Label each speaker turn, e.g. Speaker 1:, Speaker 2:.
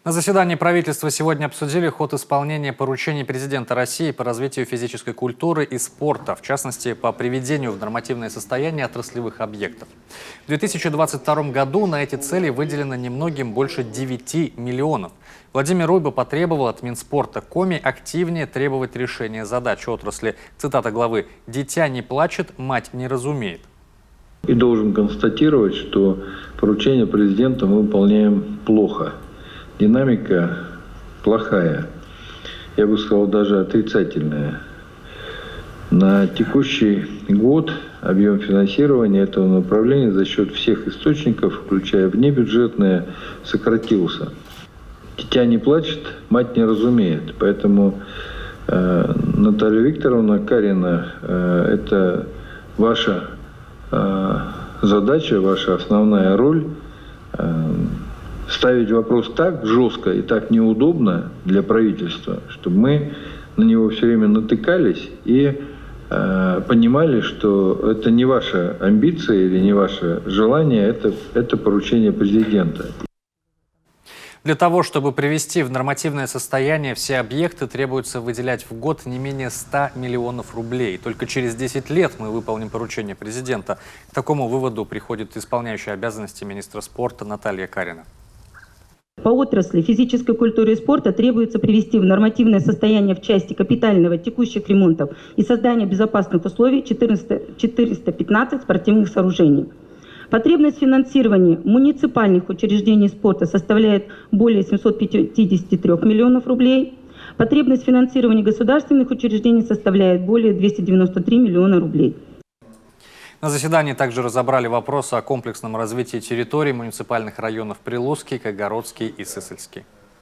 Speaker 1: На заседании правительства сегодня обсудили ход исполнения поручений президента России по развитию физической культуры и спорта, в частности, по приведению в нормативное состояние отраслевых объектов. В 2022 году на эти цели выделено немногим больше 9 миллионов. Владимир Ройба потребовал от Минспорта Коми активнее требовать решения задач отрасли. Цитата главы: «Дитя не плачет, мать не разумеет».
Speaker 2: И должен констатировать, что поручение президента мы выполняем плохо. Динамика плохая, я бы сказал, даже отрицательная. На текущий год объем финансирования этого направления за счет всех источников, включая внебюджетные, сократился. Дитя не плачет, мать не разумеет. Поэтому, Наталья Викторовна Карина, это ваша задача, ваша основная роль – ставить вопрос так жестко и так неудобно для правительства, чтобы мы на него все время натыкались и понимали, что это не ваша амбиция или не ваше желание, это поручение президента.
Speaker 1: Для того, чтобы привести в нормативное состояние все объекты, требуется выделять в год не менее 100 миллионов рублей. Только через 10 лет мы выполним поручение президента. К такому выводу приходит исполняющая обязанности министра спорта Наталья Карина.
Speaker 3: По отрасли физической культуры и спорта требуется привести в нормативное состояние в части капитального текущих ремонтов и создания безопасных условий 415 спортивных сооружений. Потребность финансирования муниципальных учреждений спорта составляет более 753 миллионов рублей. Потребность финансирования государственных учреждений составляет более 293 миллиона рублей.
Speaker 1: На заседании также разобрали вопросы о комплексном развитии территорий муниципальных районов Прилузский, Кайгородский и Сысольский.